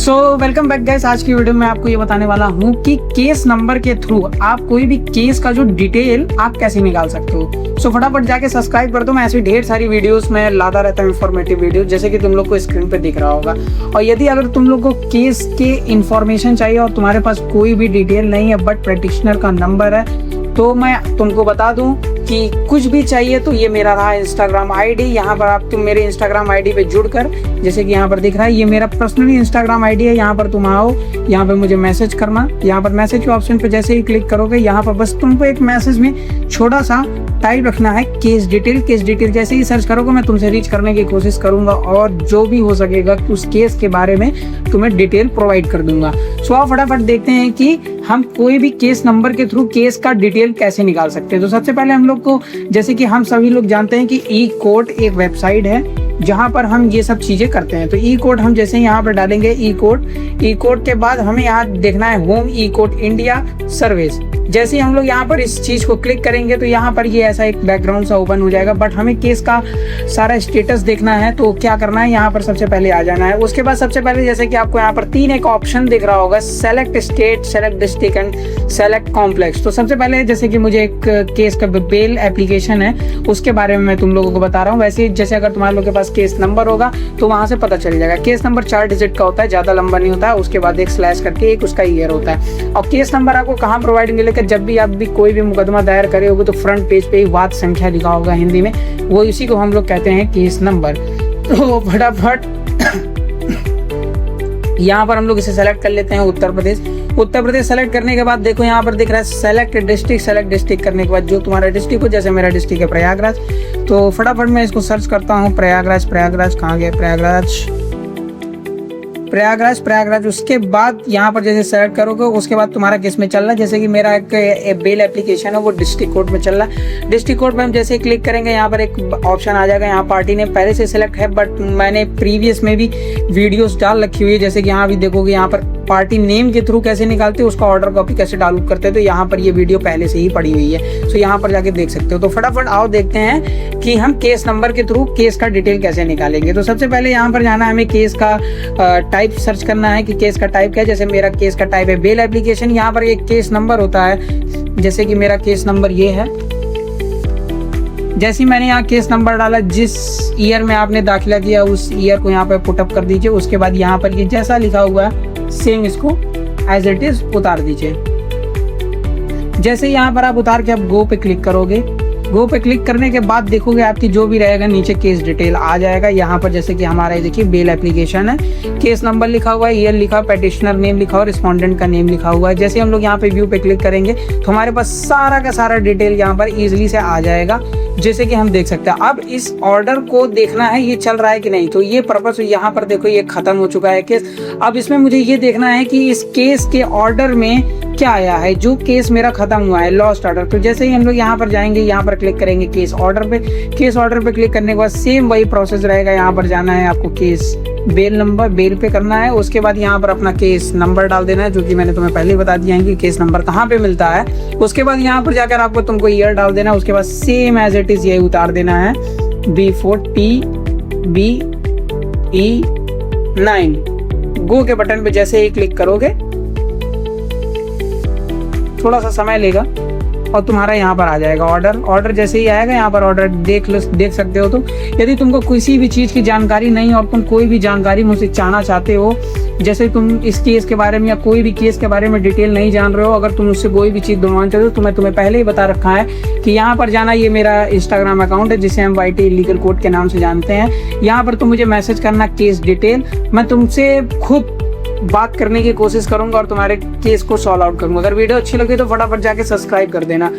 Welcome back guys. आज की video में आपको ये बताने वाला हूँ कि केस नंबर के थ्रू आप कोई भी केस का जो डिटेल आप कैसे निकाल सकते हो। फटाफट जाके सब्सक्राइब कर दो। मैं ऐसी ढेर सारी वीडियोस में लाता रहता हूँ, इन्फॉर्मेटिव वीडियो, जैसे कि तुम लोग को स्क्रीन पे दिख रहा होगा। और यदि अगर तुम लोग को केस के इंफॉर्मेशन चाहिए और तुम्हारे पास कोई भी डिटेल नहीं है बट प्रैक्टिशनर का नंबर है, तो मैं तुमको बता दूं कि कुछ भी चाहिए तो ये मेरा रहा इंस्टाग्राम आईडी। यहाँ पर आप तुम मेरे इंस्टाग्राम आईडी पे जुड़कर, जैसे कि यहाँ पर दिख रहा है, ये मेरा पर्सनली इंस्टाग्राम आईडी है। यहाँ पर तुम आओ, यहाँ पर मुझे मैसेज करना। यहाँ पर मैसेज के ऑप्शन पे जैसे ही क्लिक करोगे, यहाँ पर बस तुमको एक मैसेज में छोटा सा टाइप रखना है केस डिटेल। केस डिटेल जैसे ही सर्च करोगे मैं तुमसे रीच करने की कोशिश करूंगा और जो भी हो सकेगा उस केस के बारे में तुम्हें डिटेल प्रोवाइड कर दूंगा। सो आप फटाफट देखते हैं कि हम कोई भी केस नंबर के थ्रू केस का डिटेल कैसे निकाल सकते हैं। तो सबसे पहले हम लोग को, जैसे कि हम सभी लोग जानते हैं कि ई कोर्ट एक वेबसाइट है जहां पर हम ये सब चीजें करते हैं। तो ई कोर्ट हम जैसे यहाँ पर डालेंगे ई कोर्ट के बाद हमें यहाँ देखना है होम ई कोर्ट इंडिया सर्विस। जैसे ही हम लोग यहाँ पर इस चीज को क्लिक करेंगे तो यहाँ पर ये ऐसा एक बैकग्राउंड सा ओपन हो जाएगा। बट हमें केस का सारा स्टेटस देखना है, तो क्या करना है, यहाँ पर सबसे पहले आ जाना है। उसके बाद सबसे पहले जैसे कि आपको यहाँ पर तीन एक ऑप्शन दिख रहा होगा, select state, select district and select complex. तो सबसे पहले जैसे कि मुझे एक केस का बेल एप्लीकेशन है उसके बारे में मैं तुम लोगों को बता रहा हूँ। वैसे जैसे अगर तुम्हारे लोग के पास केस नंबर होगा तो वहां से पता चल जाएगा। केस नंबर 4 डिजिट का होता है, ज्यादा लंबा नहीं होता है। उसके बाद एक स्लैश करके एक उसका ईयर होता है। और केस नंबर आपको कहाँ प्रोवाइड मिलेगा, जब भी आप भी कोई भी मुकदमा दायर करे होगे तो फ्रंट पेज पे ही वाद संख्या लिखा होगा हिंदी में, वो इसी को हम लोग कहते हैं केस नंबर। तो फटाफट यहाँ पर हम लोग इसे सेलेक्ट कर लेते हैं उत्तर प्रदेश सेलेक्ट करने के बाद देखो यहाँ पर दिख रहा है सेलेक्ट डिस्ट्रिक्ट करने के बाद जो तुम्हारा डिस्ट्रिक्ट हो, जैसे मेरा डिस्ट्रिक्ट है प्रयागराज, तो फटाफट मैं इसको सर्च करता हूँ। प्रयागराज कहाँ गया, प्रयागराज। उसके बाद यहाँ पर जैसे सेलेक्ट करोगे उसके बाद तुम्हारा किस में चल रहा है, जैसे कि मेरा एक बेल एप्लीकेशन है वो डिस्ट्रिक्ट कोर्ट में चल रहा है। डिस्ट्रिक्ट कोर्ट में हम जैसे क्लिक करेंगे यहाँ पर एक ऑप्शन आ जाएगा। यहाँ पार्टी ने पहले से सिलेक्ट है बट मैंने प्रीवियस में भी वीडियोस डाल रखी हुई है, जैसे कि यहाँ भी देखोगे यहाँ पर पार्टी नेम के थ्रू कैसे निकालते हैं, उसका ऑर्डर कॉपी कैसे डाउनलोड करते हैं, तो यहाँ पर ये वीडियो पहले से ही पड़ी हुई है। सो यहाँ पर जाके देख सकते हो। तो फटाफट आओ देखते हैं कि हम केस नंबर के थ्रू केस का डिटेल कैसे निकालेंगे। तो सबसे पहले यहाँ पर जाना है, हमें केस का टाइप सर्च करना है कि केस का टाइप क्या है। जैसे मेरा केस का टाइप है बेल एप्लीकेशन। यहाँ पर एक केस नंबर होता है, जैसे कि मेरा केस नंबर ये है। जैसे मैंने यहाँ केस नंबर डाला, जिस ईयर में आपने दाखिला किया उस ईयर को यहाँ पर पुटअप कर दीजिए। उसके बाद यहाँ पर ये जैसा लिखा हुआ है सेम इसको एज इट इज उतार दीजिए। जैसे यहाँ पर आप उतार के आप गो पे क्लिक करोगे, गो पे क्लिक करने के बाद देखोगे आपकी जो भी रहेगा नीचे केस डिटेल आ जाएगा। यहाँ पर जैसे कि हमारा देखिए बेल एप्लीकेशन है, केस नंबर लिखा हुआ है, ईयर लिखा हुआ, पेटिशनर नेम लिखा हुआ, रिस्पोंडेंट का नेम लिखा हुआ है। जैसे हम लोग यहाँ पे व्यू पे क्लिक करेंगे तो हमारे पास सारा का सारा डिटेल यहाँ पर इजिली से आ जाएगा, जैसे कि हम देख सकते हैं। अब इस ऑर्डर को देखना है ये चल रहा है कि नहीं, तो ये पर्पस यहाँ पर देखो ये खत्म हो चुका है केस। अब इसमें मुझे ये देखना है कि इस केस के ऑर्डर में क्या आया है, जो केस मेरा खत्म हुआ है लॉस्ट ऑर्डर। तो जैसे ही हम लोग यहाँ पर जाएंगे, यहाँ पर क्लिक करेंगे केस ऑर्डर पे। केस ऑर्डर पे क्लिक करने के बाद सेम वही प्रोसेस रहेगा। यहाँ पर जाना है आपको केस बेल नंबर, बेल पे करना है। उसके बाद यहाँ पर अपना केस नंबर डाल देना है, जो कि मैंने तुम्हें पहले ही बता दिया है कि केस नंबर कहाँ पे मिलता है। उसके बाद यहाँ पर जाकर आपको तुमको ईयर डाल देना है। उसके बाद सेम एज इट इज यही उतार देना है B4TBE9। गो के बटन पे जैसे ही क्लिक करोगे, थोड़ा सा समय लेगा और तुम्हारा यहाँ पर आ जाएगा ऑर्डर। जैसे ही आएगा यहाँ पर ऑर्डर देख सकते हो। तो यदि तुमको किसी भी चीज़ की जानकारी नहीं और तुम कोई भी जानकारी मुझसे चाहना चाहते हो, जैसे तुम इस केस के बारे में या कोई भी केस के बारे में डिटेल नहीं जान रहे हो, अगर तुम उससे कोई भी चीज़ बनवाना चाहते हो तो मैं तुम्हें पहले ही बता रखा है कि यहाँ पर जाना। ये मेरा इंस्टाग्राम अकाउंट है जिसे हम YT लीगल कोर्ट के नाम से जानते हैं। यहाँ पर तुम मुझे मैसेज करना केस डिटेल, मैं तुमसे खुद बात करने की कोशिश करूंगा और तुम्हारे केस को सॉल्व आउट करूंगा। अगर वीडियो अच्छी लगी तो फटाफट जाके सब्सक्राइब कर देना।